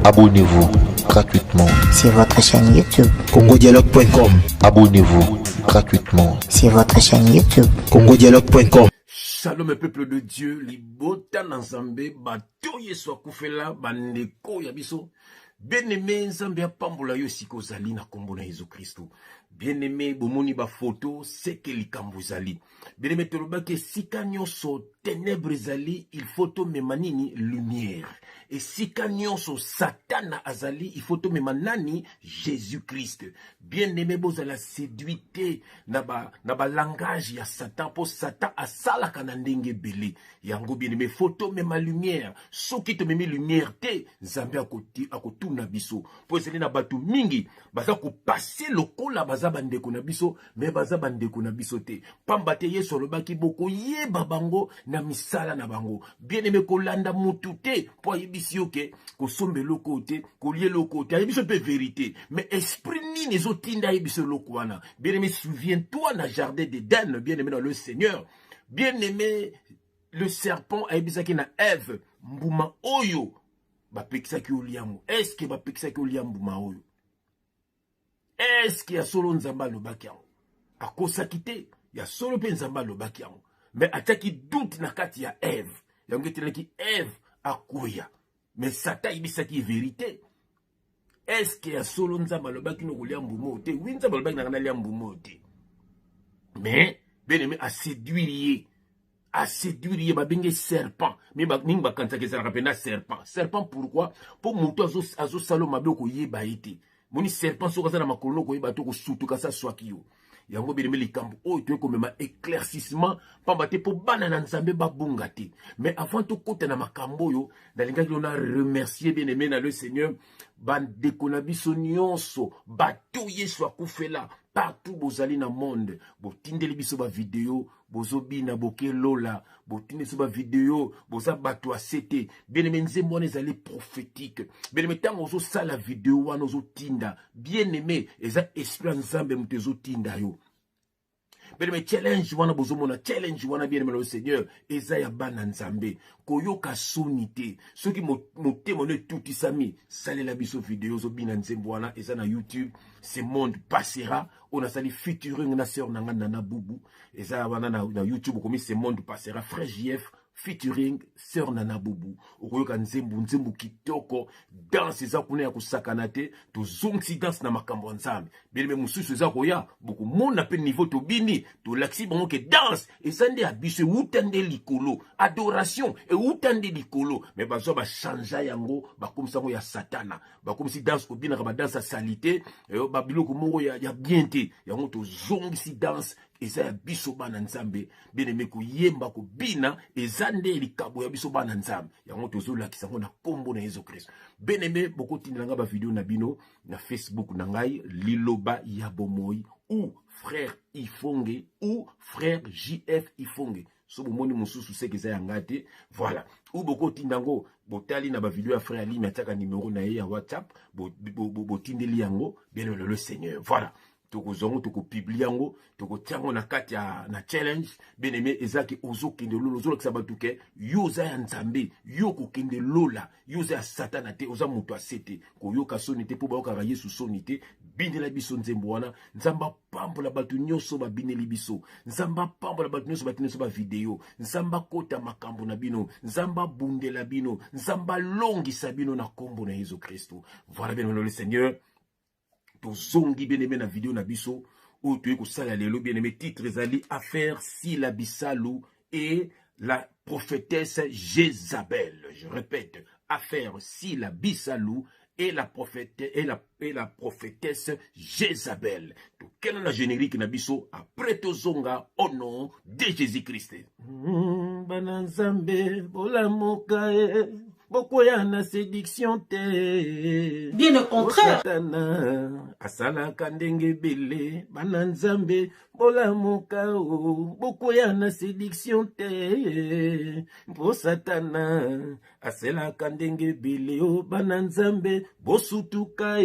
Abonnez-vous gratuitement sur votre chaîne YouTube congodialogue.com. Abonnez-vous gratuitement sur votre chaîne YouTube congodialogue.com. Shalom peuple de Dieu, libota nanzambe, batoye soit kufela, bandeko ya biso. Bien-aimé, Nzambe apambola yo siko zali na kombo na Yesu Kristo. Bien-aimé, bomoni ba photo, seke likambo zali. Bien-aimé, tolobaki sika nyonso ténèbres zali, il faut to memanini lumière. Et sika nyonso satana azali, il faut to memanani Jésus-Christ. Bien-aimé, bozala séduité na ba langage ya Satan, po Satan asala kanandenge bele. Yango bien-aimé, photo mema lumière. Soki to memi lumière te, Nzambe akotu na biso. Po ezali na batu mingi, baza ko passer lokola baza bandeko na biso, mais baza bandeko na biso te. Pamba te Yesu alobaki boko yeba bango na misala na bango. Bien-aimé kolanda mutu te, po ayebisi yo ke kosombe loko te, kolie loko te, ayebiso pe vérité. Mais esprit nini ezotinda ayebiso loko wana. Bien-aimé, souviens-toi na jardin d'Éden, bien-aimé dans le Seigneur. Bien-aimé, le serpent ayebisaki na Ève, mbuma oyo bapekisaki oliamu. Est-ce que bapekisaki oliamu mbuma oyo? Est-ce qu'il y a solo Nzamba alobaki yango? Akosaki te, ya solo pe Nzamba alobaki yango. Mais ataki doute na kati ya Ève. Yango etelaki Ève akoya. Mais Satan ibisaki vérité. Est-ce qu'il y a solo Nzamba alobaki no kolia mbuma te? Oui, Nzamba alobaki na lia mbuma te. Mais bien-aimé a séduire babenge serpent. Mais ning bakanta ke zala pena serpent. Serpent pourquoi? Pour muto azo salo mabe ko yeba ite. Moni serpent so kaza na makolo ko yeba to ko sutu kasa swaki yo. Yango bien-aimé likambo o to ko mema éclaircissement pamba te po bana na Nzambe babunga te. Mais avant to kota na makambo yo, dalingaki on a remercier bien-aimé na le Seigneur bandeko na biso nyonso bato Yesu akufela partout bozali na monde. Botindeli biso ba video, bozobina boke lola, botindeli biso ba video, boza bato asete. Bien-aimé Nzembo wana ezali prophétique. Bien-aimé tango ozo sala video wana ozo tinda. Bien-aimé eza esprit Nzambe mutezo tinda yo. Bien-aimé challenge wana bozomona, challenge wana bien-aimé le Seigneur eza ya bana Nzambe koyoka sonité soki motemo ne tuti sami salela biso video zo bina Nzembo wana eza na YouTube. Ce monde passera. On a sali featuring na sœur nanga Nana Boubou eza wana na YouTube komi ce monde passera. Frère JF featuring sœur Nana Boubou okoyoka Nzembo kitoko danse eza kuna ya kusakana te to zongsi danse na makambo Nzambe. Bien-aimé mususu eza koya beaucoup mona pe niveau to bini to laksi bango ke danse ezande abiso utande likolo adoration et utande likolo mais bazo ba chanja yango bakomisa ngo ya satana bakomisi danse ko bina ka ba danse salite ba biloko moko ya bien te yango to zongsi danse eza ya biso bana Nzambe. Bien-aimé ko yemba ko bina ezande likabo ya biso bana Nzambe yango tozo lakisa ngo na kombo na Yesu Christ. Bien-aimé boko tindanga ba video na bino na Facebook na ngai Liloba ya Bomoi ou frère Ifonge ou frère JF Ifonge. So bomoni mususu seke za yangate voilà ou boko tindango botali na ba video ya frère Ali mataka numéro na ye ya WhatsApp botindeli yango bien le Seigneur voilà. Toko zongo toko publier yango toko tiango na kati ya na challenge. Bien-aimé ezaki ozo kende lolo ozo lakisa batuke yo za ya Nzambe yo ko kende lola yo za ya Satana te oza muto asete ko yoka sonite po baoka Yesu sonite binela biso Nzembo wana. Nzamba pambola batu nyonso ba bineli biso. Nzamba pambola batu nyonso ba tinso ba video. Nzamba kota makambo na bino. Nzamba bundela bino. Nzamba longisa bino na kombo na Yesu Kristo. Voilà bien le Seigneur. Zongi bien-aimé na vidéo na biso ou tu es kosala lelo bien-aimé titre ezali affaire si la bisalou et la prophétesse Jézabel. Je répète, affaire si la bisalou et la prophétesse Jézabel. To quel la générique na biso après to zonga au nom de Jésus-Christ. Bananzambe bolamoka bokoya na séduction te. Bien au contraire. Asala kandenge bele bana Nzambe bolamoka bokoya na séduction te. Po Satana asala kandenge bele o bana Nzambe bosutuka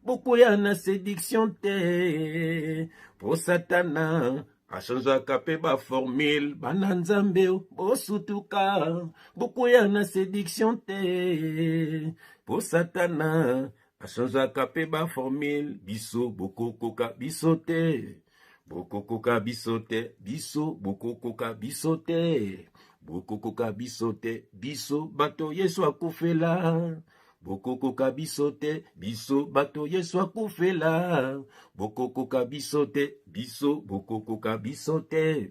bokoya na séduction te. Po Satana achangeaka pe ba formule bana nzambe bosutuka bokoya na séduction te po satana achangeaka pe ba formule biso bokokoka biso te bokokoka biso te biso bokokoka biso te bokokoka biso te biso bato Yesu akufela bokokoka biso te biso bato Yesu akufela bokokoka biso te biso bokokoka biso te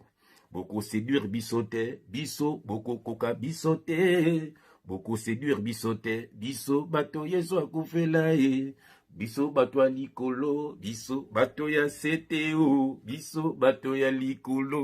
boko séduire biso te biso bokokoka biso te boko séduire biso te biso bato Yesu akufela biso bato ya likolo biso bato ya seteo biso bato ya likolo.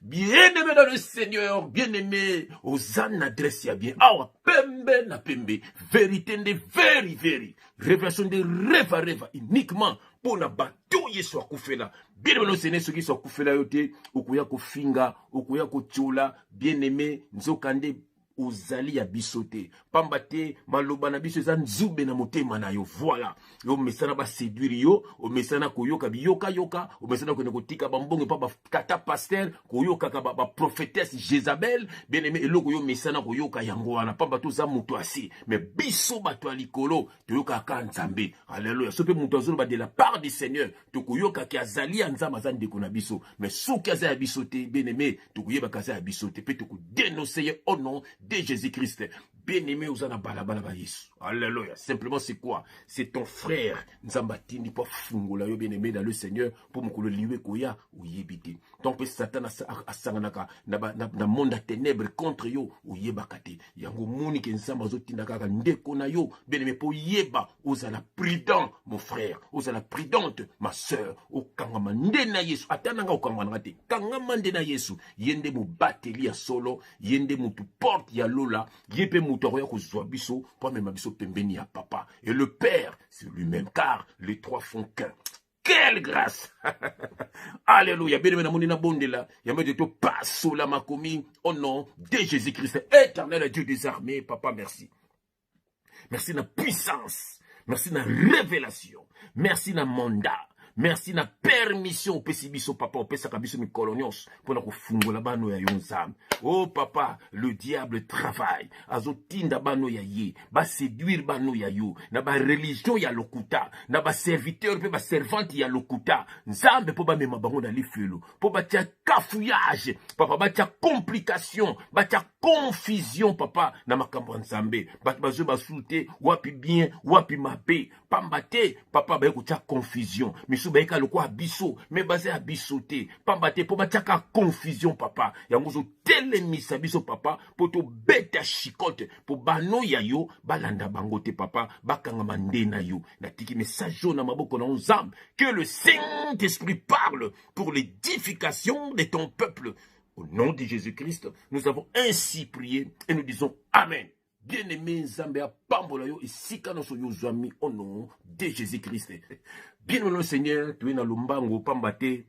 Bien-aimé dans le Seigneur, bien-aimé ozan adresse ya bien awa pembe na pembe vérité de very révélation de reva uniquement pour na bato Yesu akufela. Bien-aimé dans le Seigneur, soki Yesu akufela yote okuya kofinga okuya kochola bien-aimé nzokande ozali ya biso te pamba te maloba na biso eza nzube na motema na yo. Voilà yo mesana ba séduire yo o mesana koyoka biyoka yoka o mesana kone kotika bambonge pa ba kata pasteur koyoka ka ba prophétesse Jézabel bien-aimé eloko yo mesana koyoka yango wana pamba to za muto asi mais biso bato ya likolo toyoka ka nzambe. Alléluia. Sope muto azolo ba de la part du Seigneur to koyoka ki azali ya nzamba za ndeko na biso mais soki aza ya biso te bien-aimé to koyeba ka za ya biso te pe to ko dénoncer au nom de Jésus-Christ. Bien-aimé, vous en avez balabala Yesu. Alléluia. Simplement, c'est quoi? C'est ton frère. Nzambatini pour fungola yo bien-aimé dans le Seigneur pour me le liwe koya ou yebiti. Donc, Satan a sanganaka na monde à ténèbres contre yo ou yebakate. Yango moni ke nzamba zotinaka ndeko na yo bien-aimé pour yeba. Ozala prudent, mon frère. Ozala prudente, ma sœur. Okangama ndena Yesu. Atananga okangama te. Kangama ndena Yesu. Yende mu bateli ya solo. Yende mu tu porte ya lola. Yepe mu pembeni ya papa. Et le Père, c'est lui-même, car les trois font qu'un. Quelle grâce! Alléluia. Bien-aimé na moni na bondela. Yamé de to passo la makomi. Au nom de Jésus-Christ, éternel Dieu des armées. Papa, merci. Merci na puissance. Merci na révélation. Merci na mandat. Merci na permission pesi biso papa opesa kabiso mi colonios pona kofungola bano ya yonzam. Oh papa, le diable travaille azotinda bano ya ye ba séduire bano ya yo na ba religion ya lokuta na ba serviteur pe ba servante ya lokuta nzambe po ba mema bango na lifelo po ba tia cafouillage papa ba tia complication ba tia confusion papa na makambo nzambe ba bazo basute wapi bien wapi mabe pambate papa ba ko tia confusion baika loko abiso me basé abiso te pambate po batiaka confusion papa yango zo telemisa biso papa po to beta chicote po bano ya yo balanda bango te papa bakanga mande na yo na tiki message na maboko na nzambe que le Saint-Esprit parle pour l'édification de ton peuple au nom de Jésus-Christ. Nous avons ainsi prié et nous disons amen. Bien-aimé Nzambe a pambola yo esika no so yo zwami au nom de Jésus-Christ. Bien-aimé Seigneur, tu es dans l'umbango pambate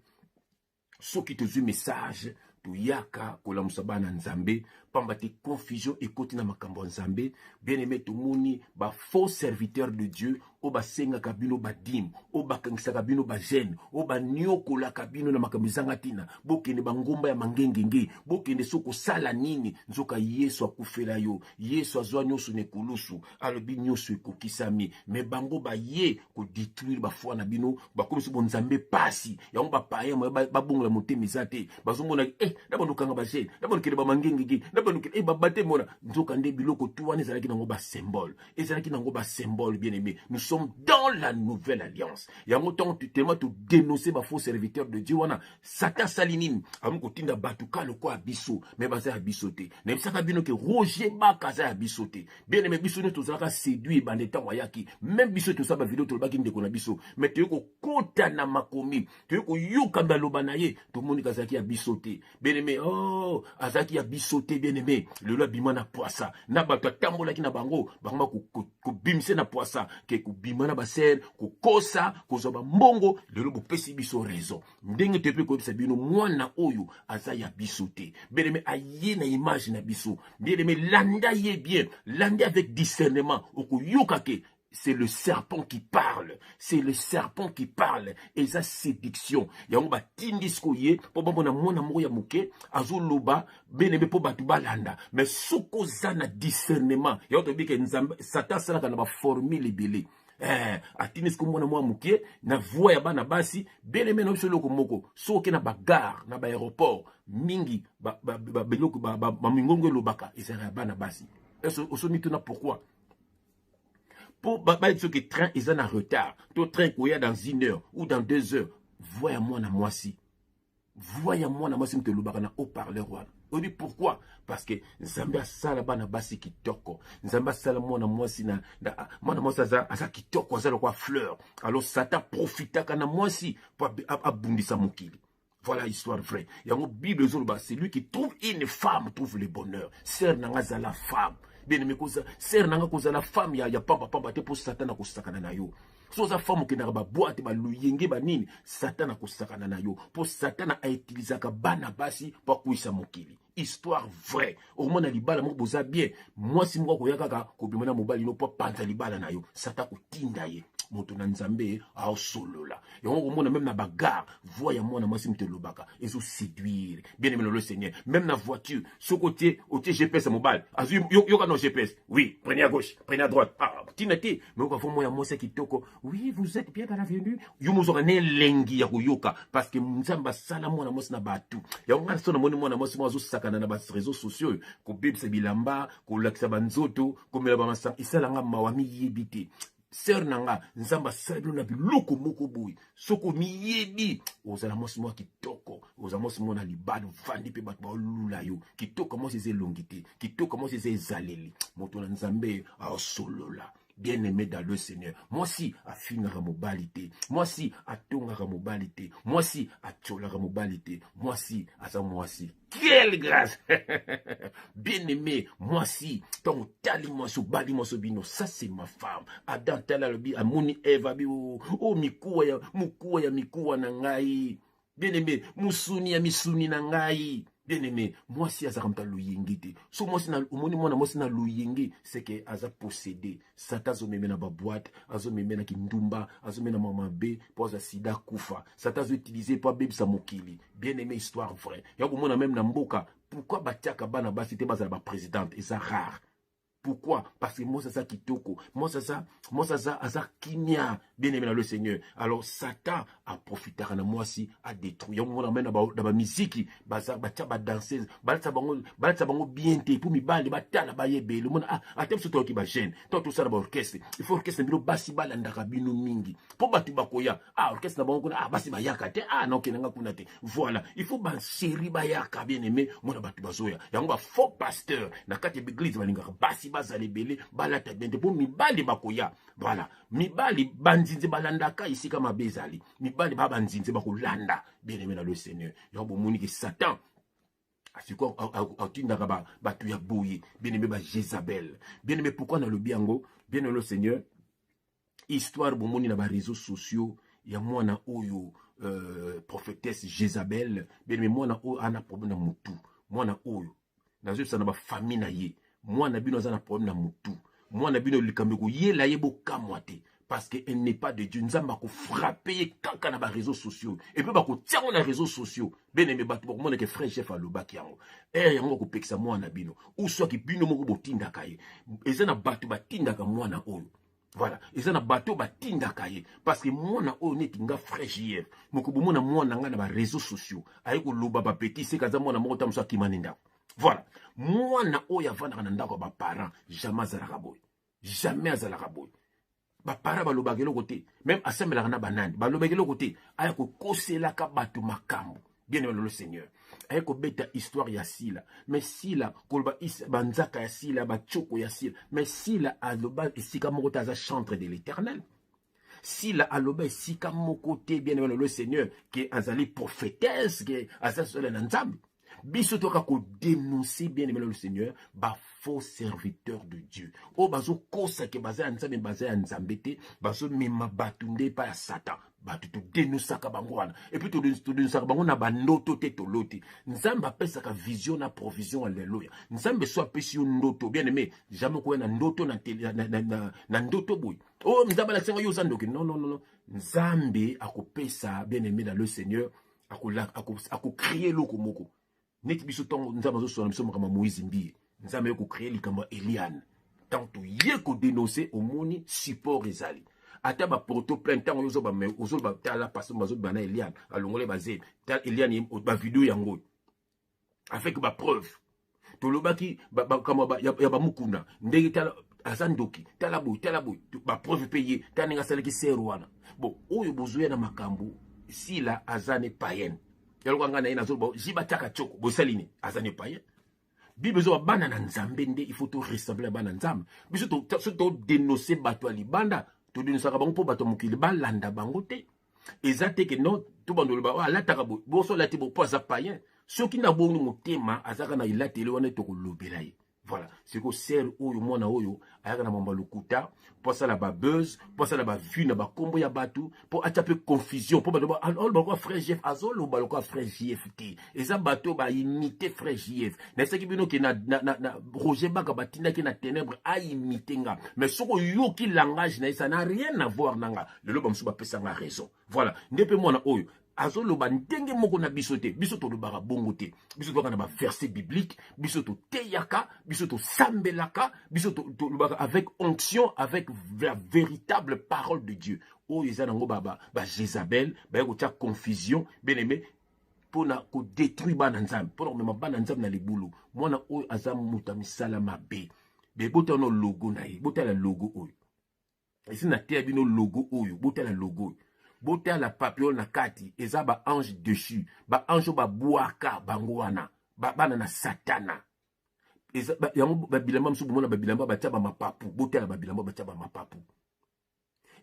soki tozu message tu yaka kola musabana Nzambe pambate confusion ekoti na makambo Nzambe. Bien-aimé tomoni ba faux serviteur de Dieu o ba senga kabino badim o ba kangisa kabino ba jeune o ba nyokola kabino na makambo zangatina bokende bangomba ya mangengenge bokende soko sala nini nzoka Yesu akufela yo Yesu azwa nyoso nekulusu alobi nyoso ekokisami me bango ba ye ko détruire ba foi na bino ba komisi bo Nzambe pasi yango ba paye ba bongola motema te bazomona d'abord kanga ba jeune d'abord kende ba mangengenge d'abord kende ba bate mona nzoka nde biloko tuwana ezalaki nango ba symbole ezalaki nango ba symbole bien-aimé. Nous sommes dans la nouvelle alliance. Il y a longtemps tellement tout dénoncer ma faux serviteur de Dieu wana Satan salinine amuko tinda batuka loko abiso mais baza abisoté. Nem saka bino ke Roger Bakaza abisoté. Bien aimé biso ne tozalaka séduit bandeta wayaki. Même biso to sa ba vidéo to baki ndeko na biso. Mais te ko kota na makomi. Te ko yoka mbaloba na ye to moni kazaki abisoté. Bien aimé oh azaki abisoté bien aimé. Le loi bimana poisa. Na bato tambola ki na bango bangma ko bimse na poisa ke ko bimana baser ko kosa ko zoba mbongo lelo bo pesi biso raison ndenge te pe ko bisa bino mwana oyo azaya bisoté bien aimé aye na image na biso bien aimé landa ye bien landa avec discernement oko yoka ke c'est le serpent qui parle. C'est le serpent qui parle. Et ça, séduction. Yango ba tindisko ye, po ba mona mona moko ya muke, azo loba, benebe po batu balanda. Mais soko zana discernement. Yango to bike nzamba, Satan salaka na ba formule ebele. Atinisko mona mwa muke, na voix ya bana basi, benebe na biso loko moko. Soke na bagar, na ba aéroport, mingi, ba mingongo lobaka, ezara bana basi. Oso mituna pourquoi? Pour ceux qui train, ils sont en retard. Tout train qu'il y a dans 1 heure ou dans 2 heures. Voyez-moi na moi si. Voyez-moi na moi si, na haut-parleur. On dit pourquoi? Parce que Nzambe sala bana basi kitoko. Nzambe sala mwana mwasi na mwana mwasi asa kitoko za kwa fleur. Alors Satan profita kana mwasi pour abundisa mokili. Voilà l'histoire vraie. Yango Bible zoloba, c'est lui qui trouve une femme trouve le bonheur. Sœur nanga za la femme. Bien aimé koza, sœur nanga koza la femme ya pamba te pour Satan akosakana na yo. So za femme ki na ba boîte ba luyenge ba nini, Satan akosakana na yo. Pour Satan a utilisé ka bana basi pour kuisa mokili. Histoire vraie. Au moins na libala mo boza bien. Moi si moko koyaka ka ko bimana mobali no po panza libala na yo. Satan ko tinda ye. Moto na Nzambe a solo là. Et on remonte même na bagarre. Voyez moi na moi si mte lobaka. Et so séduire. Bien aimé le Seigneur. Même na voiture, ce côté, au GPS mobile. Azu yo ka no GPS. Oui, prenez à gauche, prenez à droite. Ah, tinati. Mais on va voir moi c'est kitoko. Oui, vous êtes bien dans l'avenue. Yo mo zo ne lengi ya koyoka parce que Nzamba sala moi na moi na batu. Ya on so na moi na moi si moi zo sakana na ba réseaux sociaux. Ko bibse bilamba, ko laksa banzoto, ko mela ba masa. Isala nga mawami yebite. Sœur nanga, Nzamba sabi na biloko moko boy. Soko miyebi, ozala mosi mwa kitoko, ozala mosi mwa na libano vandi pe bat ba lula yo. Kitoko mo seze longité, kitoko mo seze zaleli. Moto na Nzambe a solo la. Bien aimé dans le Seigneur. Moi si a finira mobilité. Moi si a tongara mobilité. Moi si a tcholara mobilité. Moi si a sa moi si. Quelle grâce! Bien aimé, moi si, ton taliment sous baliment sous bino, ça c'est ma femme. Adam talalobi, amoni Eva bi, oh mikuwa ya mikuwa na ngai. Bien aimé, musuni ya misuni na ngai. Bien aimé, moi si aza kamta luyengite. So moi si na umoni mona moi si na luyenge, c'est que aza possédé. Satan zo meme na ba boîte, azo meme na kindumba, azo meme na mama B, pour aza sida kufa. Satan zo utiliser pour bébé sa mokili. Bien aimé, histoire vraie. Ya ko mona même na mboka, pourquoi batiaka bana basi te baza ba présidente, et ça rare. Pourquoi? Parce que moi ça kitoko, moi ça asa kimia, bien aimé dans le Seigneur. Alors Satan a profité na moi si a détruit. On a même dans ba musique, baza ba danseuse, balsa bango bien te pour mi bali batala ba yebe. Le monde a tem soto ki ba jeune. Tout ça ba orchestre. Il faut orchestre bino basi balanda ka bino mingi. Po batu bakoya. Orchestre na bango kuna basi ba yaka te. Non kenanga kuna te. Voilà, il faut ba chéri ba yaka bien aimé, mona batu bazoya. Yango ba faux pasteur na kati église balinga basi bazali belé balata bende pour mibali bakoya. Voilà, mibali banzinze balandaka ici kama bezali, mibali babanzinze bakolanda. Bien aimé dans le Seigneur. Yango moni que Satan asiko atindaka batu ya boye. Bien aimé ba Jézabel. Bien aimé, pourquoi na le biango? Bien aimé le Seigneur. Histoire bomoni na ba réseaux sociaux ya mwana oyo prophétesse Jézabel. Bien aimé, mwana oyo ana problème na mutu. Mwana oyo nazo sana ba famille na ye. Mwana bino za na problème na mutu. Mwana bino likameko ye la ye bokamwate. Parce qu'elle n'est pas de Dieu. Nous avons frappé quand on a les réseaux sociaux. Et puis, on a les réseaux sociaux. Bien aimé, on a frère chef à l'obaki. Et on a coupé que ça, moi, na bino. Ou soit qui bino mo botinda kaye. Et ça, na batu batinda ka moi na oyo. Voilà. Et ça, na batu batinda kaye. Parce que moi na oyo n'est nga frère JF. Moko bomo na moi na nga na réseaux sociaux. Aye ko loba ba petit, c'est kaza moi na mo tam so ki maninda. Voilà. Moi na oyo avanda na ndako ba parents, jamais azalaka boy. Jamais azalaka boy. Ba para balobakelo côté même assemblée na banane balobakelo côté aya ko kosela ka batu makambo. Bien aimé le Seigneur, aya ko beta histoire ya sila, mais sila kolba banzaka ya sila ba choko ya sila, mais sila aloba esika moko taza chantre de l'Éternel. Sila aloba esika moko te. Bien aimé le Seigneur, que azali prophétesse, que azali na Nzambe. Biso toka ko dénoncer, bien aimé le Seigneur, ba faux serviteur de Dieu. O bazo kosa ke baza Nzambe baza Nzambete, bazo mema batunde pa ya Satan. bato todenosaka bango wana epuis todenosaka bango na bandoto te toloti. Nzambe apesaka vision na provision. Alleluya. Nzambe so apesi yo ndoto bien aimé, jamais koya na ndoto na ndoto boy. Oh nzambe alakisango yo zandoki. Non. Nzambe akopesa bien aimé dans le Seigneur, akokriye loko moko. Neti biso tongo nzambe azosona biso makama Moïse mbiye. Nzambe yokokriye likambo Eliane. Tanto ye ko dénoncer omoni support ezali. Ata ba porto plein temps yozo ba me ozo ba tala paso bazo bana Eliane alongole baze tal Eliane ba video yango avec ba preuve to lobaki kama ba ya ba mukunda ndenge tala azandoki tala boy ba preuve payé taninga salaki serwana bon oyo bozoya na makambo si la azane payen yalo ngana ina zo jiba taka choko bosalini azane payen. Bible zo bana na nzambe nde il faut to ressembler bana nzambe biso to dénoncer bato libanda to dénoncer bango po bato mokili balanda bango te ezate ke non to bandolo ba ala taka bo so lati bo poza payen soki na bongo motema azaka na ilatele wana to kolobela ye. Voilà, c'est que ser oyo mona oyo ayaka na mamba lokuta pour ça la ba buzz pour ça la ba vue na ba kombo ya batu pour atape confusion pour ba all ba frère Jeff azolo ba lokwa frère JFT eza bato ba imiter frère JF na saki bino ke na Roger Baka batinda ke na ténèbres a imiter nga mais soko yo ki langage na ça n'a rien à voir nanga le loba msuba pesa nga raison. Voilà, ndepe mona oyo azoloba ndenge moko na biso te biso tolobaka bongo te biso tolobaka na ba verset biblique biso to teyaka biso to sambelaka biso tolobaka avec onction avec la véritable parole de Dieu oyo eza nango ba Jézabel ba kotia confusion bien aimé pona ko détruire bana nzambe pona ko mema bana nzambe na libulu mwana oyo aza muta misala mabe be botano logo na ye botala logo oyo esi na te bino logo oyo botala logo oyo bota la papillon na kati eza ba ange dessus ba ange ba buaka bango wana bana na satana eza yango ba bilamba msubu mona ba bilamba batia ba mapapu bota la ba bilamba batia ba mapapu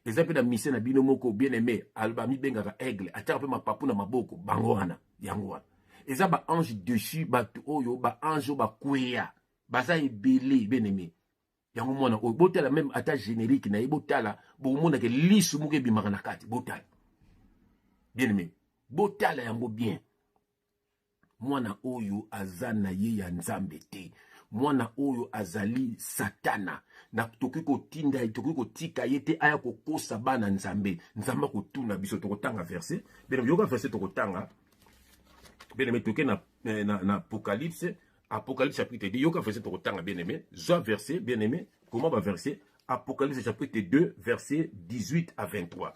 eza pe na mise na bino moko bien aimé alba mi bengaka aigle atia pe mapapu na maboko bango wana yango wana eza ba ange dessus ba oyo ba ange ba kweya baza ebele bien aimé yango mona oyo botala même ata générique na ye botala bomona ke lisu moko ebimaka na kati botala bien aimé botala yango bien mwana oyo aza na ye ya nzambe te mwana oyo azali satana na toki kotinda toki kotika ye te aya kokosa bana nzambe nzambe kotuna biso tokotanga verset bien aimé yoka verset tokotanga bien aimé toke na Apocalypse. Apocalypse chapitre 2, yoka verset tokotanga bien aimé, Zoa verset bien aimé, comment va verset Apocalypse chapitre 2 verset 18 à 23.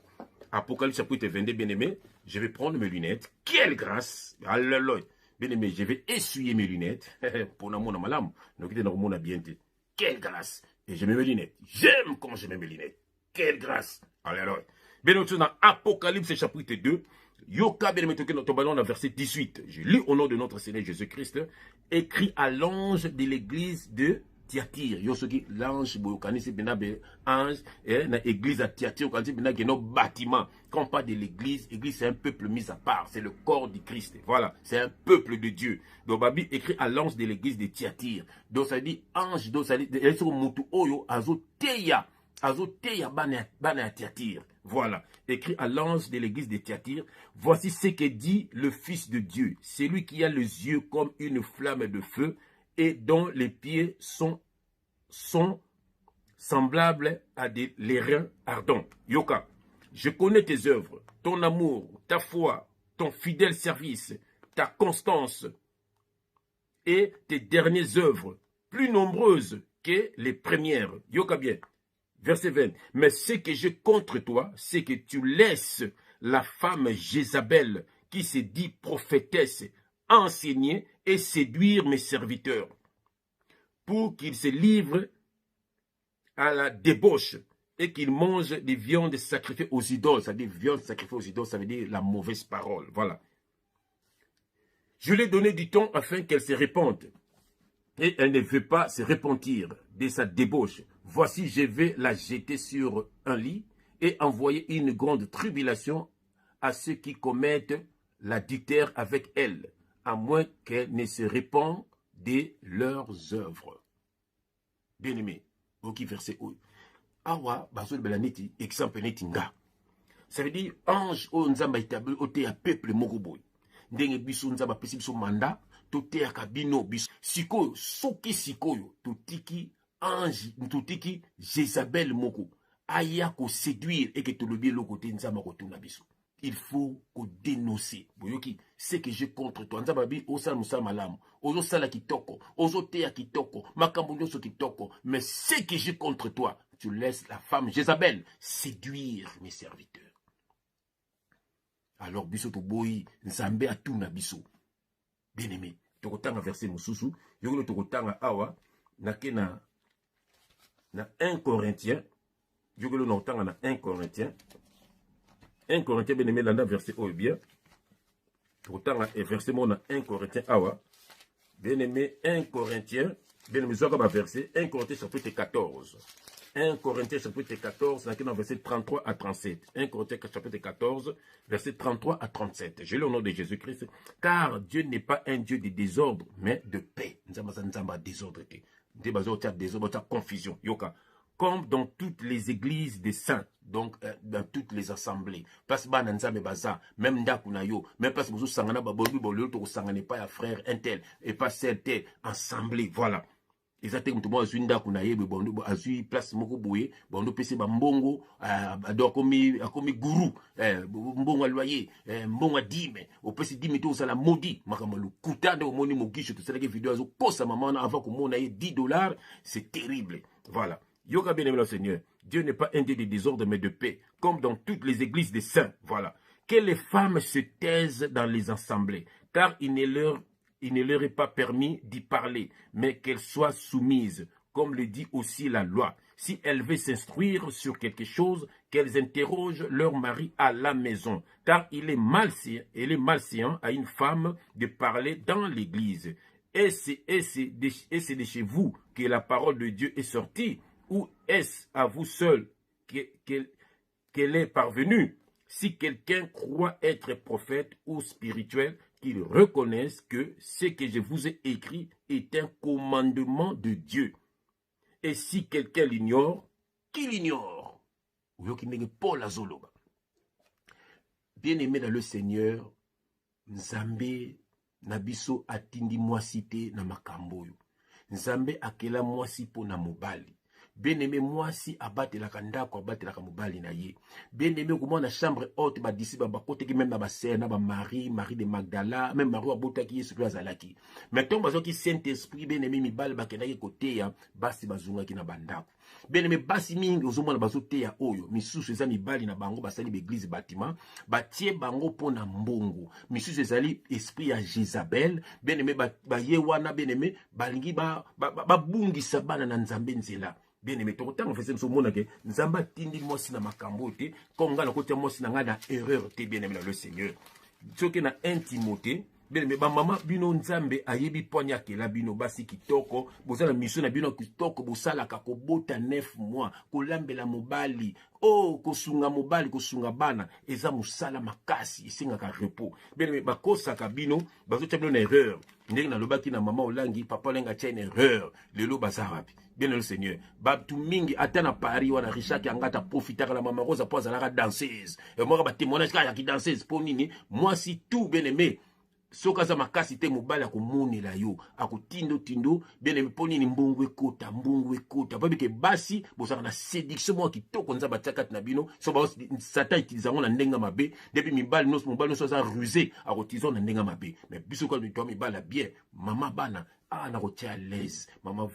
Apocalypse chapitre 22 bien aimé, je vais prendre mes lunettes. Quelle grâce! Alléluia. Bien aimé, je vais essuyer mes lunettes pour na mona malam. Donc il est na bien. Quelle grâce! Et je mets mes lunettes. J'aime quand je mets mes lunettes. Quelle grâce! Alléluia. Bien aimé, dans Apocalypse chapitre 2 Yoka bien aimé notre ballon dans verset 18. Je lis au nom de notre Seigneur Jésus-Christ, écrit à l'ange de l'église de Thyatire. Yosoki l'ange boyokani c'est bien ange et na église à Thyatire quand c'est bien que nos bâtiments quand pas de l'église, l'église c'est un peuple mis à part, c'est le corps du Christ. Voilà, c'est un peuple de Dieu. Donc Babi écrit à l'ange de l'église de Thyatire. Donc ça dit ange, donc ça dit mutu oyo azoteya bana Thyatire. Voilà, écrit à l'ange de l'église de Thyatire, voici ce que dit le Fils de Dieu, celui qui a les yeux comme une flamme de feu et dont les pieds sont semblables à des reins ardents. Yoka, je connais tes œuvres, ton amour, ta foi, ton fidèle service, ta constance et tes dernières œuvres, plus nombreuses que les premières. Yoka bien. Verset 20. Mais ce que j'ai contre toi, c'est que tu laisses la femme Jézabel, qui se dit prophétesse, enseigner et séduire mes serviteurs, pour qu'ils se livrent à la débauche et qu'ils mangent des viandes sacrifiées aux idoles. C'est-à-dire, viande sacrifiée aux idoles, ça veut dire la mauvaise parole. Voilà. Je lui ai donné du temps afin qu'elle se répande. Et elle ne veut pas se repentir de sa débauche. Voici, je vais la jeter sur un lit et envoyer une grande tribulation à ceux qui commettent l'adultère avec elle, à moins qu'elle ne se répande de leurs œuvres. Bien-aimé, ok verset 1. Awa, bazol belaniti, exemple neti nga. Ça veut dire ange o nzamba établi o te ya peuple moko boy. Ndenge biso nzamba pesi biso mandat to te ya kabino biso. Sikoyo soki sikoyo totiki ange totiki Jézabel moko aya ko séduire et que to lobi le côté nzamba ko tuna biso. Il faut qu'on dénoncer. Boyoki, c'est que j'ai contre toi. Nzamba bi osala musala malamu. Ozo sala kitoko, ozo teya kitoko, makambo nyonso kitoko, mais c'est que j'ai contre toi. Tu laisses la femme Jézabel séduire mes serviteurs. Alors biso to boyi nzambe atuna biso. Bien aimé, tokotanga verset mususu, yokolo tokotanga awa na 1 Corinthiens, yokolo notanga na 1 Corinthiens. 1 Corinthiens bien aimé landa verset oh bien. Tokotanga verset mon 1 Corinthiens awa. Bien aimé 1 Corinthiens, bien aimé zoka verset 1 Corinthiens chapitre 14. 1 Corinthiens chapitre 14, dans verset 33 à 37. 1 Corinthiens chapitre 14, verset 33 à 37. Je lis au nom de Jésus-Christ. Car Dieu n'est pas un Dieu de désordre, mais de paix. Nzamba désordre. Désordre, confusion. Yoka. Comme dans toutes les églises des saints, donc dans toutes les assemblées. Parce que nzambe baza, même ndakuna yo, même parce que vous sangana babobi bolio to sangane pas ya frère un tel et pas certains assemblée. Voilà. Exactement, tout le monde a une date a eu place moko boye, bondo pese ba mbongo, ado akomi guru, mbongo a loyer, mbongo a dime, au pese dime to sala maudit, makamalu kutande au moni mogisho, tout ça que vidéo azo kosa maman avant que mon aille $10, c'est terrible. Voilà. Yoga bien aimé le Seigneur. Dieu n'est pas un Dieu de désordre mais de paix, comme dans toutes les églises des saints. Voilà. Que les femmes se taisent dans les assemblées, car il ne leur est pas permis d'y parler, mais qu'elles soient soumises, comme le dit aussi la loi. Si elles veulent s'instruire sur quelque chose, qu'elles interrogent leur mari à la maison, car il est malséant à une femme de parler dans l'église. Et c'est de chez vous que la parole de Dieu est sortie, ou est-ce à vous seul qu'elle est parvenue? Si quelqu'un croit être prophète ou spirituel, qu'ils reconnaissent que ce que je vous ai écrit est un commandement de Dieu. Et si quelqu'un l'ignore, qu'il l'ignore. Bien-aimé dans le Seigneur, Nzambe nabiso atindi mwasite na makamboyo. Nzambe akela mwasi po na mobali. Bien-aimé mwasi abatelaka ndako abatelaka mobali na ye. Bien-aimé comment na chambre haute ba disi ba kote ki même na ba sœur na ba Marie de Magdala, même Marie abotaki Yesu Christ azalaki. Maintenant bazo ki Saint-Esprit bien-aimé mibali bakendaki kote ya basi bazunga ki na bandako. Bien-aimé basi mingi ozomona bazo te ya oyo misusu ezali mibali na bango basali l'église bâtiment batie bango pona mbongo. Misusu ezali esprit ya Jézabel. Bien-aimé ba ye wana bien-aimé balingi ba bungisa bana na Nzambe nzela. Bien aimé, tout temps, on faisait ce monde que Nzamba tindi moi si na makambo te, comme on a côté moi si na ngana erreur te bien aimé dans le Seigneur. Ce qui na intimité, bien aimé, ba maman bino Nzambe ayebi ponya ke la bino basi kitoko, bozala mission na bino kitoko, bosala kako bota 9 mois, ko lambela mobali, oh kosunga mobali kosunga bana, eza musala makasi, isinga ka repos. Bien aimé, ba kosa ka bino, bazo tabino na erreur. Ndenge na lobaki na maman olangi, papa lenga tia une erreur, lelo bazarabi. Bien le Seigneur. Babtu mingi atana Paris wana Richard qui angata profiter la maman Rose pour la danseuse. Et moi ba témoignage qui danseuse pour nini. Moi si tout bien aimé. Soka za makasi te mobali akomoni la yo. Akotindo tindo bien aimé pour nini mbongo ekota. Babi ke basi bozaka na séduction moi qui toko nzaba tsakat na bino. So ba satan utilizango na ndenga mabe. Depuis mobali no za rusé akotizon na ndenga mabe. Mais biso ko to mibala bien. Mama bana na kotia à l'aise. Mama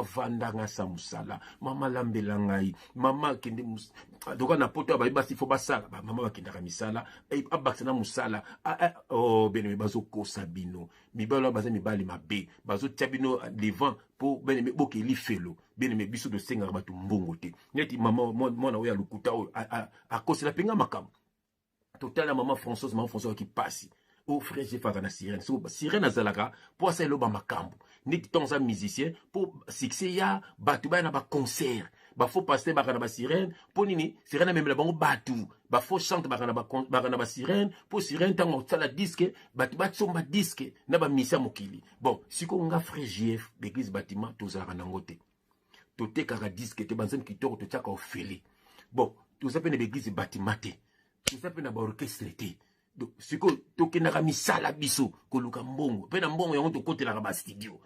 vanda nga sa musala. Mama lambela ngai. Mama kende doka na poto ba basi fo basala. Mama bakenda ka misala. Abakana musala. Oh bene bazo kosa bino. Mibala baza mibali mabe. Bazo tia bino devant pour bene boke li felo. Bene me biso de senga batu mbongo te. Neti mama mona oya lukuta o a kosela penga makam. Total la maman Françoise qui passe. Oh frère, j'ai fait la sirène. Sirène azalaka pour ça le ba makambo. Ni tonza musicien pour succès ya batu ba na ba concert. Ba faut passer ba na ba sirène pour nini sirène même la bango batu. Ba faut chanter ba na ba sirène pour sirène tango tsala disque batu ba tsomba disque na ba misa mokili. Bon, siko nga frère JF l'église bâtiment tozara nangote. Tote kaka disque te banzem kitoko to tchaka ofeli. Bon, toza pe na l'église bâtiment te toza pe na baorchestre te donc sikoyo tokendaka misala biso koluka mbongo mpe na mbongo yango tokotelaka bastudio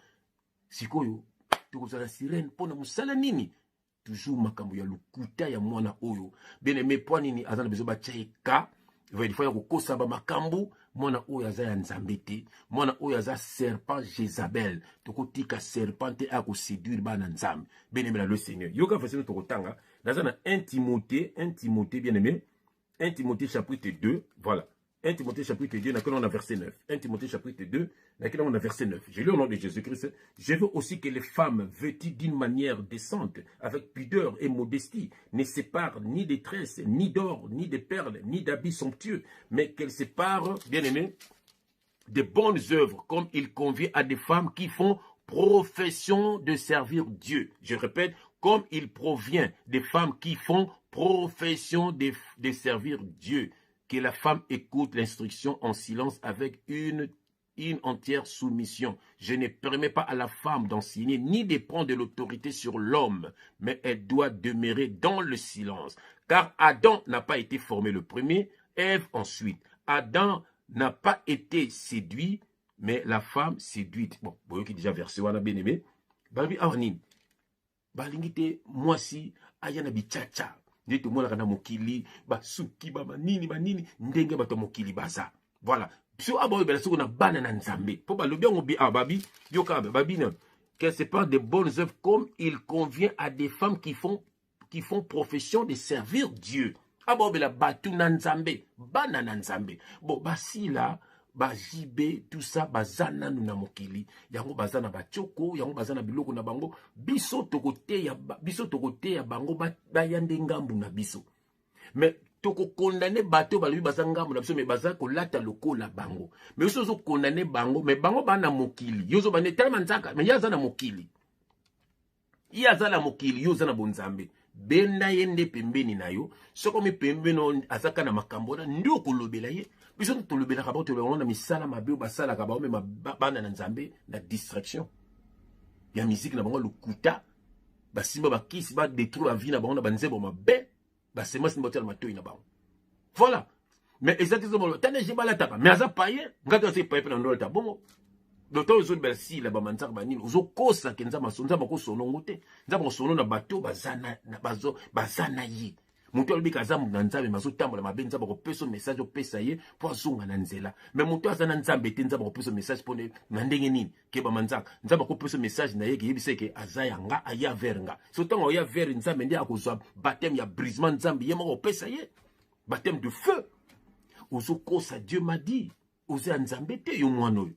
sikoyo tokozala sirene mpo na mosala nini toujours makambo ya lokuta ya mwana oyo bien aimé mpo nini aza na besoin batia eka il ya kokosa bamakambo mwana oyo aza ya nzambe te mwana oyo aza serpent Jézabel tokotika serpent te akoséduire bana nzambe bien aimé na le Seigneur yoka verset tokotanga naza na 1 Timothée bien aimé 1 Timothée chapitre 2 voilà 1 Timothée chapitre 2, on a verset 9. 1 Timothée chapitre 2, on a verset 9. Je lis au nom de Jésus-Christ. Je veux aussi que les femmes vêtues d'une manière décente, avec pudeur et modestie, ne séparent ni des tresses, ni d'or, ni de perles, ni d'habits somptueux, mais qu'elles séparent, bien aimés, des bonnes œuvres, comme il convient à des femmes qui font profession de servir Dieu. Je répète, comme il provient des femmes qui font profession de servir Dieu. Que la femme écoute l'instruction en silence avec une entière soumission. Je ne permets pas à la femme d'enseigner ni de prendre de l'autorité sur l'homme, mais elle doit demeurer dans le silence. Car Adam n'a pas été formé le premier, Ève ensuite. Adam n'a pas été séduit, mais la femme séduite. Bon, vous voyez déjà verset wana bien aimé. Babi awanin. Balingite mwasi ayana bichacha. Ndete mwana na mokili basuki banini ndenge bato mokili baza voilà so abo bela soko na bana na nzambe po ba lobi ngo bi babi yoka babi na que c'est pas de bonnes œuvres comme il convient à des femmes qui font profession de servir Dieu abo bela batu na nzambe bana na nzambe bon basila bajibe tout ça bazana na mokili yango bazana bachoko yango bazana biloko na bango biso tokote ya bango bayande ngambu na biso mais toko condamner bato balobi bazanga ngambu na biso mais baza kolata lokola bango mais biso zo condamner bango mais bango bana mokili yozo bane tellement nzaka mais yaza na mokili yoza na bonzambe benda yende pembeni na yo soko mi pembeni azaka na makambo na ndio kolobela ye biso tolobela ka bato na misala mabe basala ka ba me bana na nzambe na distraction ya musique na bango lukuta basimba bakisi ba détruire la vie na bango na banzebo mabe basema simba tel matoi na bango voilà mais exactement tane jibala tapa mais aza paye ngato se paye na ndolta bongo docteur ozo belsi la ba manzaka banini ozo kosa kenza masonza bako sonongo te nzaba ko sono na bato bazana na bazana yi mutu alobi kaza na nzambe mazotambola mabe nzaba ko peso message opesa ye po azonga na nzela mais mutu aza na nzambe te nzaba ko peso message po na ndenge nini ke ba manzaka nzaba ko peso message na ye ke yebise ke aza yanga aya verenga so tango ya ver nzambe ndi akozwa baptême ya brisement nzambe ye moko opesa ye baptême de feu ozo kosa Dieu m'a dit ozo nzambe te yo mwana oyo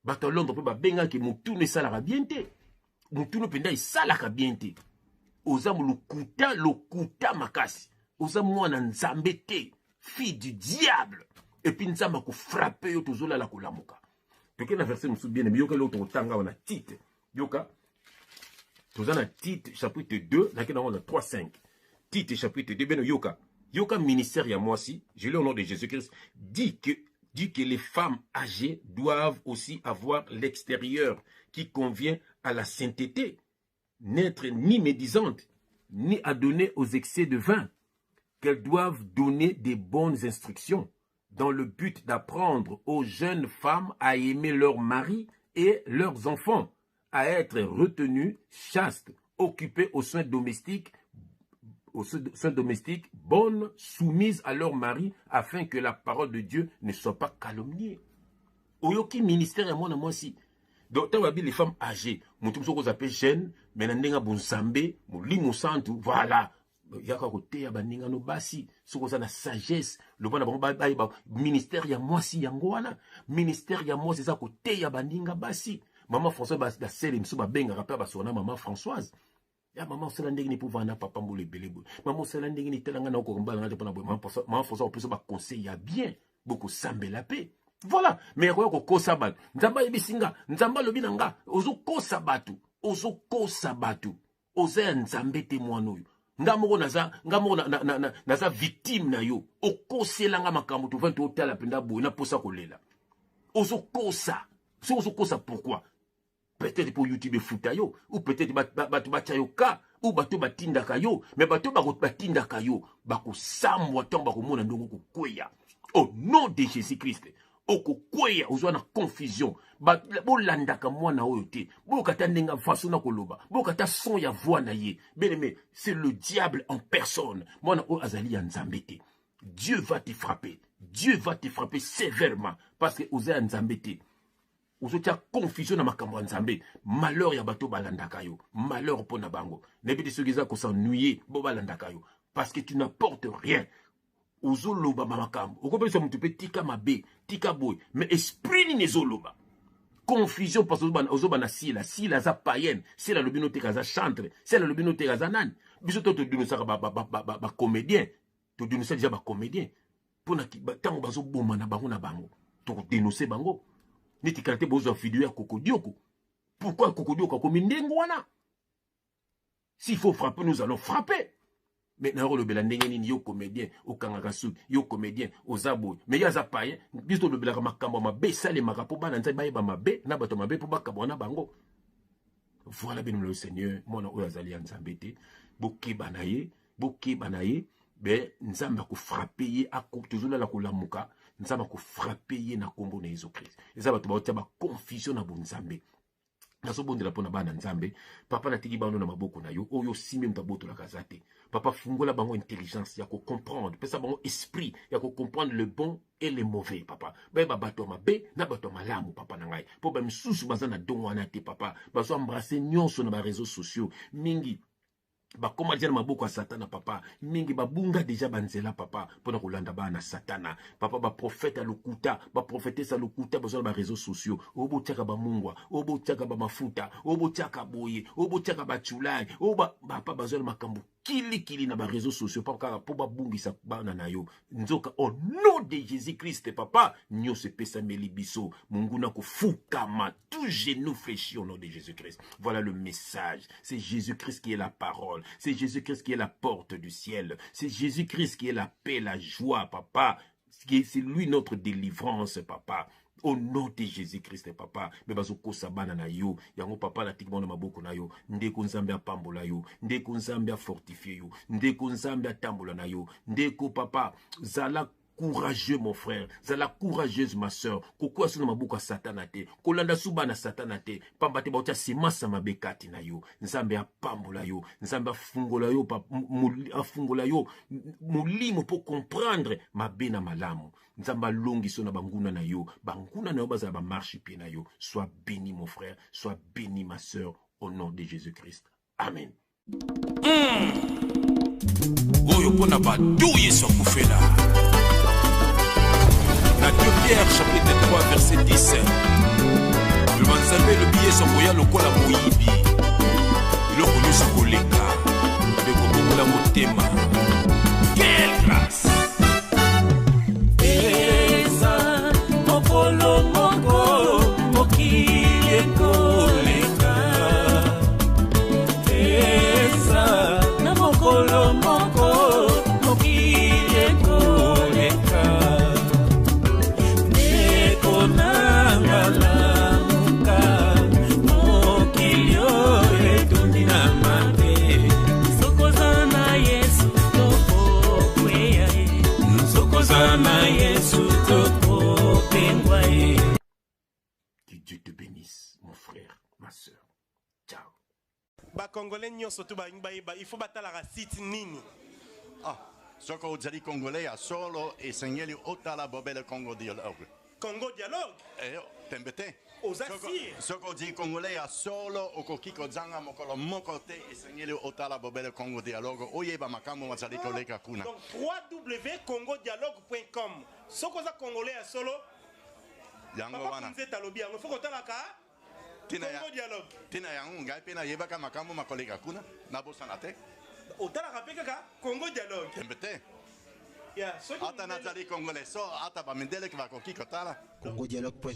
bato Londres pe ba benga ke mutu ne salaka bien te mutu no penda isalaka bien te oza lokuta makasi oza mwana nzambe te fille du diable et puis nzamba ko frapper yo tozola la kolamuka toke na verset musu bien yoka lo totanga wana titre yoka tozana titre chapitre 2 na kena wana 3:5 titre chapitre 2 beno yoka ministère ya mwasi je lis au nom de Jésus-Christ dit que les femmes âgées doivent aussi avoir l'extérieur qui convient à la sainteté, n'être ni médisantes, ni adonnées aux excès de vin, qu'elles doivent donner des bonnes instructions dans le but d'apprendre aux jeunes femmes à aimer leurs maris et leurs enfants, à être retenues, chastes, occupées aux soins domestiques, bonnes, soumises à leur mari, afin que la parole de Dieu ne soit pas calomniée. Oyoki ministère à moi aussi. Donc, tu as les femmes âgées, mon tout ce qu'on appelle jeunes, mais n'endenga bonsambe, mon limo santu, voilà. Yaka kote ya baninga no basi, ce qu'on a la sagesse, le bon ministère ya moi si yangoana, ministère ya moi c'est ça kote ya baninga basi. Maman Françoise ba sel mso ba benga rappel ba sona maman Françoise. Ya maman sala ndenge ni pouvoir na papa mbole belebo. Maman sala ndenge ni telanga na ko mbala na pona maman Françoise plus ba conseil ya bien, beaucoup sambe la paix. Voilà, mais quoi ko sabat. Nzamba yebisinga, nzamba lobi nanga, ozo ko sabatu, oza nzambe te mwana Ngamoko naza victime na yo. Okoselanga makambo to vanto otala penda boy na posa kolela. Ozokosa. So ozokosa pourquoi? Peut-être pour YouTube futa yo ou peut-être batu bacha yo ka ou bato batindaka yo mais bato batindaka yo bakosambwa ntango bakomona ndongo kokweya au nom de Jésus-Christ okokweya ozwa na confusion bolandaka mwana oyo te bokata ndenga façon na koloba bokata son ya voix na ye bien-aimé c'est le diable en personne mwana oyo azali ya nzambe te. Dieu va te frapper sévèrement parce que oza ya nzambe te ozotia confusion na makambo ya nzambe malheur ya bato balandaka yo malheur pona bango nebiti soki eza kosennuyer bo balandaka yo parce que tu n'apportes rien ozoloba makambo okopelisa mutu pe tika mabe tika boy mais esprit nini ezoloba confusion parce que ozoba na sila za païenne sila lobino te kaza chantre sila lobino te kaza nani biso to dinosaka ba comédien to dinosaka déjà ba comédien pona ki tango bazoboma na bango to dénoncer bango neti karate bozo video ya Kokodioko. Pourquoi Kokodioko comme ndengo wana? S'il faut frapper, nous allons frapper. Maintenant, le belandenge ni yo comédien, au kangakasu, yo comédien, au zabo. Mais ya zapaye, biso le belaka makambo mabe sale makapo bana nzai baye ba mabe, na bato mabe po bakabona bango. Voilà bien le Seigneur, mona oyo azali nzambe te, bokiba na ye, ben nzamba ko frapper ye toujours la kolamuka. Nous avons frappé na kombo na Jésus Christ. Nous avons ba confusion na bonzambe. Naso bonde la pona bana nzambe. Papa na tiki bano na maboko na yo. Oyo sime mtaboto la kazate. Papa fungola bango intelligence ya ko comprendre. Pesa bango esprit ya ko comprendre le bon et le mauvais papa. Ba bato mabe na bato malamu papa na ngai. Po ba misusu bazana dongwana te papa. Baso embrasser nyonso na ba réseaux sociaux. Mingi bakoma déjà na maboko ya satana papa mingi babunga déjà banzela papa pona kolanda bana satana papa ba prophète à lokuta ba prophétesse à lokuta besoin ba réseaux sociaux obo tiaka ba mungwa obo tiaka ba mafuta obo tiaka boye obo tiaka ba chulai oba papa besoin makambo kili na ba réseaux sociaux papa po ba bungisa bana na yo nzoka au nom de Jésus-Christ papa nyo se pesa melibiso munguna kufukama tout genou fléchi au nom de Jésus-Christ. Voilà le message, c'est Jésus-Christ qui est la parole. C'est Jésus-Christ qui est la porte du ciel. C'est Jésus-Christ qui est la paix, la joie, papa. C'est lui notre délivrance, papa. Au nom de Jésus-Christ, papa. Mais bazoko sabana na yo. Yango papa la tikmono maboko na yo. Ndeko nzambe apambola yo. Ndeko nzambe a fortifié yo. Ndeko nzambe atambola na yo. Ndeko papa zala courageux mon frère, zala courageuse ma soeur. Koko asuna mabuka satanate, kolanda suba na satanate, pambate bauta semasa mabekati na yo. Nzambe apambola yo, nzambe afungola yo, afungola yo, mulimo pour comprendre mabe na malamu. Nzamba longi sona banguna na yo bazala ba marche pied na yo. Sois béni mon frère, sois béni ma soeur, au nom de Jésus-Christ. Amen. Oyo pona ba douye so kufela. Na 2 Pierre chapitre 3 verset 10. Le manzambe le billet son boya lokola moyibi. Il connu ce koleka. De kobola motema. Quelle grâce. Eza mokolo moko mokile koleka. Eza na mokolo moko mokile koleka. Que Dieu te bénisse, mon frère, ma soeur. Ciao. Ba Congolais nyonso to ba il faut batala la site nini. Ah, soko ozali Congolais a solo e segneli otala bobele Congo dialogue. Congo dialogue? Tembete. Osasi. Soko ozali Congolais a solo okokiko zanga mokolo mokote e segneli otala bobele Congo dialogue. Oyeba makambo mazali koleka kuna. Donc www.congodialogue.com. Soko za Congolais a solo. Yango wana. Nzeta lobi yango foko talaka. Congo dialogue. Tina yango ngai pena yebaka makambo makoleka kuna na bosana te. Otalaka peka Congo dialogue. Tembete. Ya, soki ata nazali Congolais so ata bamendele ki bakokiko tala. Congodialogue.com